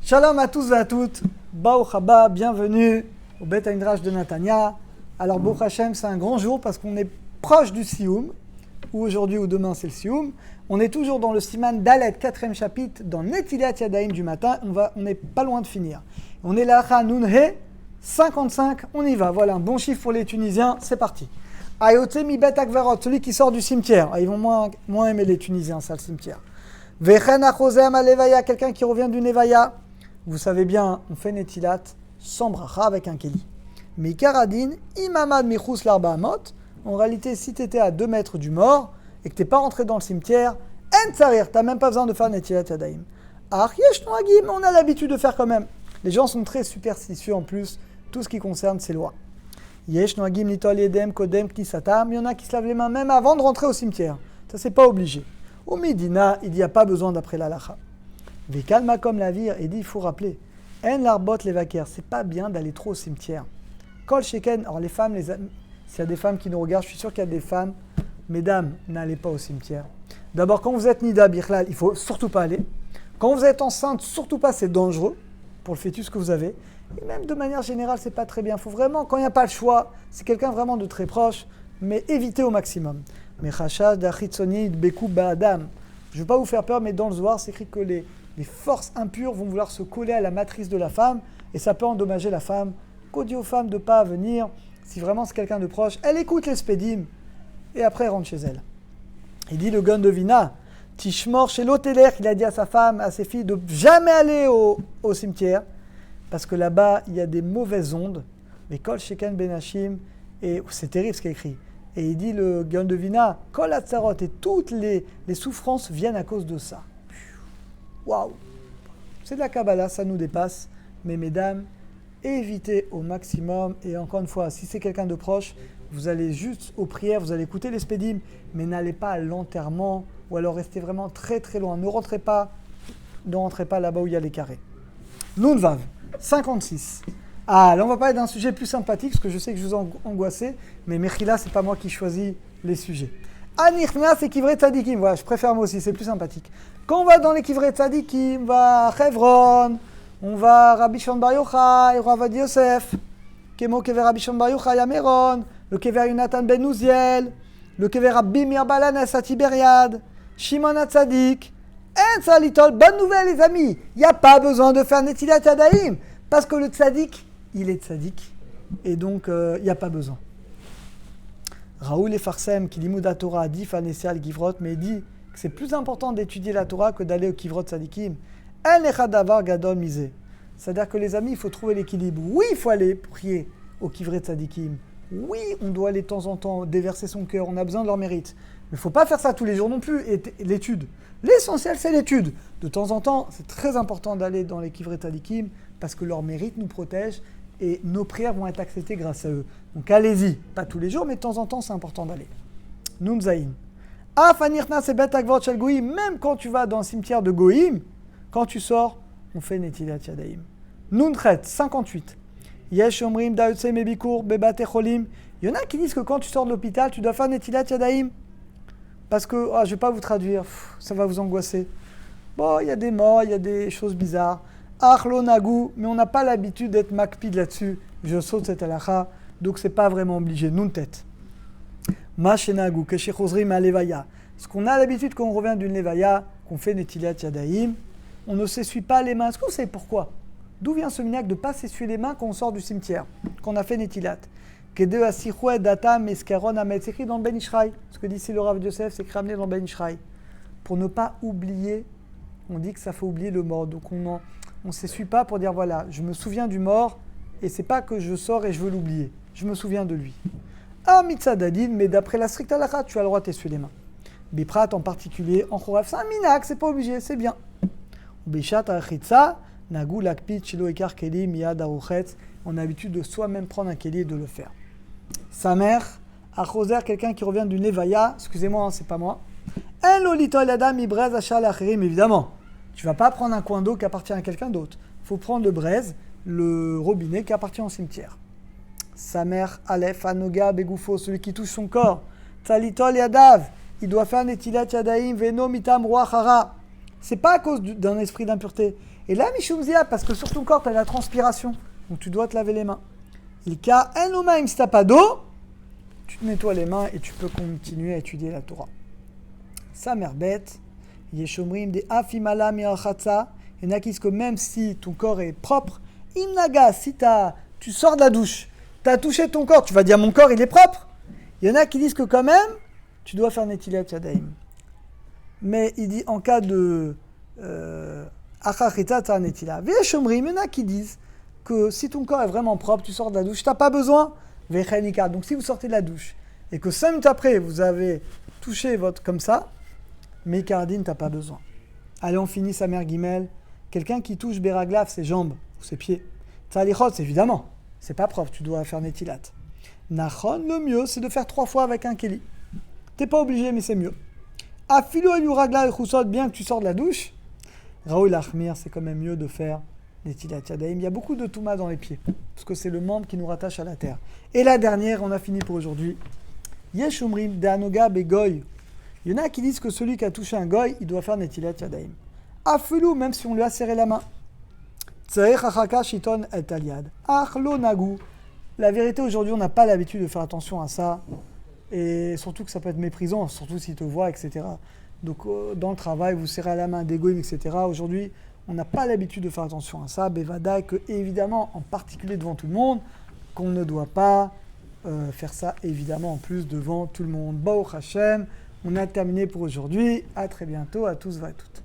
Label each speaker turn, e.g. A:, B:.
A: Shalom à tous et à toutes. Baruch haba, bienvenue au Beth Midrash de Netanya. Alors, Baruch Hashem, c'est un grand jour parce qu'on est proche du Sioum, ou aujourd'hui ou demain c'est le Sioum. On est toujours dans le Siman Dalet, 4e chapitre, dans Netilat Yadayim du matin. On n'est pas loin de finir. On est là à Nunhe 55, on y va. Voilà, un bon chiffre pour les Tunisiens, c'est parti. Ayote mi bet akverot, celui qui sort du cimetière. Ils vont moins aimer les Tunisiens, ça, le cimetière. Vechen achosem alevaya, quelqu'un qui revient du Nevaya. Vous savez bien, on fait Netilat sans bracha avec un keli. Mais Karadin, imamad michus l'arbaamot, en réalité, si tu étais à 2 mètres du mort et que tu n'es pas rentré dans le cimetière, en tsarir, tu n'as même pas besoin de faire Netilat Yadayim. Ah, yesh noagim, on a l'habitude de faire quand même. Les gens sont très superstitieux en plus, tout ce qui concerne ces lois. Yesh noagim litol yedem kodem knisatam, il y en a qui se lavent les mains même avant de rentrer au cimetière. Ça, c'est pas obligé. Au Médina, il n'y a pas besoin d'après l'alacha. Vekalma comme la vire, et dit, il faut rappeler, en larbot les vaquers, c'est pas bien d'aller trop au cimetière. Kol sheken, alors les femmes, s'il y a des femmes qui nous regardent, je suis sûr qu'il y a des femmes, mesdames, n'allez pas au cimetière. D'abord, quand vous êtes nida bichlal, il faut surtout pas aller. Quand vous êtes enceinte, surtout pas, c'est dangereux pour le fœtus que vous avez. Et même de manière générale, c'est pas très bien. Il faut vraiment, quand il n'y a pas le choix, c'est quelqu'un vraiment de très proche, mais évitez au maximum. Mais chashash d'achitsoni bekou ba'adam. Je ne veux pas vous faire peur, mais dans le Zohar, c'est écrit que les forces impures vont vouloir se coller à la matrice de la femme, et ça peut endommager la femme. Qu'on dit aux femmes de ne pas venir, si vraiment c'est quelqu'un de proche, elle écoute les spédim, et après elle rentre chez elle. Il dit le gun de Vina, Tishmor chez l'hôtelier, il a dit à sa femme, à ses filles, de jamais aller au cimetière, parce que là-bas, il y a des mauvaises ondes, mais Kol Sheken Ben Hashim, et c'est terrible ce qu'il a écrit. Et il dit le gun de Vina, Kol Hatzarot, et toutes les souffrances viennent à cause de ça. Waouh! C'est de la Kabbalah, ça nous dépasse. Mais mesdames, évitez au maximum. Et encore une fois, si c'est quelqu'un de proche, vous allez juste aux prières, vous allez écouter les spédim, mais n'allez pas à l'enterrement ou alors restez vraiment très très loin. Ne rentrez pas là-bas où il y a les carrés. Nunvav, 56. Ah, là on va parler d'un sujet plus sympathique, parce que je sais que je vous angoissez, mais Mechila, c'est pas moi qui choisis les sujets. Anichna, c'est Kivrei Tzadikim. Voilà, je préfère moi aussi, c'est plus sympathique. Quand on va dans les Kivrei Tzadikim, on va à Chevron, on va à Rabbi Shimon Bar Yochai, Rav Ovadia Yosef, Kemo Kever Rabbi Shimon Bar Yochai à Meron, le Kever Yonatan Ben Uziel, le Kever Rabbi Meir Balanes à Tibériade, Shimon HaTzadik, En Salitol. Bonne nouvelle les amis, il n'y a pas besoin de faire Netilat Yadayim, parce que le Tzadik, il est Tzadik, et donc il n'y a pas besoin. Raoul et Farsem, qui limouda Torah, a dit Fanessial Givrot, mais il dit que c'est plus important d'étudier la Torah que d'aller au Kivrot Tzadikim. En echadavar gadol misé. C'est-à-dire que les amis, il faut trouver l'équilibre. Oui, il faut aller prier au Kivrot Tzadikim. Oui, on doit aller de temps en temps déverser son cœur, on a besoin de leur mérite. Mais il ne faut pas faire ça tous les jours non plus. Et l'étude. L'essentiel, c'est l'étude. De temps en temps, c'est très important d'aller dans les Kivrot Tzadikim parce que leur mérite nous protège. Et nos prières vont être acceptées grâce à eux. Donc allez-y, pas tous les jours, mais de temps en temps, c'est important d'aller. Nun Zayin. Afanirna se bet akvot shel goyim, même quand tu vas dans le cimetière de Goïm, quand tu sors, on fait Netilat Yadayim. Nun Chet, 58. Yesh omrim da'utse mebikur bebate cholim. Il y en a qui disent que quand tu sors de l'hôpital, tu dois faire Netilat Yadayim. Parce que, je ne vais pas vous traduire, ça va vous angoisser. Bon, il y a des morts, il y a des choses bizarres. Achlo nagu, mais on n'a pas l'habitude d'être makpid là-dessus. Je saute cette halakha, donc c'est pas vraiment obligé. Nun tête. Mashenagu, keshechozrim alevaya. Ce qu'on a l'habitude quand on revient d'une levaya, qu'on fait Netilat Yadayim, on ne s'essuie pas les mains. Est-ce que vous savez pourquoi? D'où vient ce minhag de ne pas s'essuyer les mains quand on sort du cimetière, qu'on a fait Netilat? Kede asichouet datam eskaron amet. C'est écrit dans le Ben Ishraï. Ce que dit ici le Rav Yosef, c'est écrit dans le Ben Ishraï. Pour ne pas oublier, on dit que ça fait oublier le mort. Donc on ne s'essuie pas pour dire voilà, je me souviens du mort et c'est pas que je sors et je veux l'oublier. Je me souviens de lui. Ah, mitzadadin, mais d'après la stricte halakha, tu as le droit de t'essuyer les mains. Biprat en particulier, en chorav, c'est un minak, c'est pas obligé, c'est bien. Bishat achitza, nagu lakpit shelo ekar keli miyad aruchetz. On a l'habitude de soi-même prendre un keli et de le faire. Sa mère, achoser, quelqu'un qui revient d'une levaya, excusez-moi, c'est pas moi. En lolito adam ibrez achal achirim, évidemment. Tu ne vas pas prendre un coin d'eau qui appartient à quelqu'un d'autre. Il faut prendre le braise, le robinet qui appartient au cimetière. Sa mère, Aleph, Anoga, Begoufo, celui qui touche son corps. Talitol Yadav, il doit faire Netilat Yadayim, Veno Mitam Ruachara. c'est pas à cause d'un esprit d'impureté. Et là, Mishum Zia, parce que sur ton corps, tu as la transpiration. Donc tu dois te laver les mains. Il ka enomaim, si tu n'as pas d'eau, tu te nettoies les mains et tu peux continuer à étudier la Torah. Sa mère bête, Yeshomrim de Afimala Mirachatza. Il y en a qui disent que même si ton corps est propre, Imnaga, si tu sors de la douche, tu as touché ton corps, tu vas dire mon corps il est propre. Il y en a qui disent que quand même, tu dois faire Netilat Yadayim. Mais il dit en cas de Achachita ta Netila. Yeshomrim, il y en a qui disent que si ton corps est vraiment propre, tu sors de la douche, tu n'as pas besoin. Vechenika. Donc si vous sortez de la douche et que 5 minutes après, vous avez touché votre comme ça, Mekardine, tu n'as pas besoin. Allez, on finit sa mère Guimel. Quelqu'un qui touche Beraglav, ses jambes ou ses pieds. Tzalichot, évidemment, c'est pas propre, tu dois faire Netilat. Nachon, le mieux, c'est de faire 3 fois avec un keli. T'es pas obligé, mais c'est mieux. Afilo el Uragla et Chusot, bien que tu sors de la douche, Raoul Achmir, c'est quand même mieux de faire Netilat Yadayim. Il y a beaucoup de Touma dans les pieds, parce que c'est le membre qui nous rattache à la terre. Et la dernière, on a fini pour aujourd'hui. Yeshumrim de Anoga Begoy. Il y en a qui disent que celui qui a touché un goy, il doit faire Netilat Yadayim. Afulu, même si on lui a serré la main. Tsaech achaka shiton et aliad. Achlo nagu. La vérité, aujourd'hui, on n'a pas l'habitude de faire attention à ça. Et surtout que ça peut être méprisant, surtout s'il te voit, etc. Donc, dans le travail, vous serrez la main des goyim, etc. Aujourd'hui, on n'a pas l'habitude de faire attention à ça. Bevada, que évidemment, en particulier devant tout le monde, qu'on ne doit pas faire ça, évidemment, en plus devant tout le monde. Baruch Hashem. On a terminé pour aujourd'hui. À très bientôt à tous et à toutes.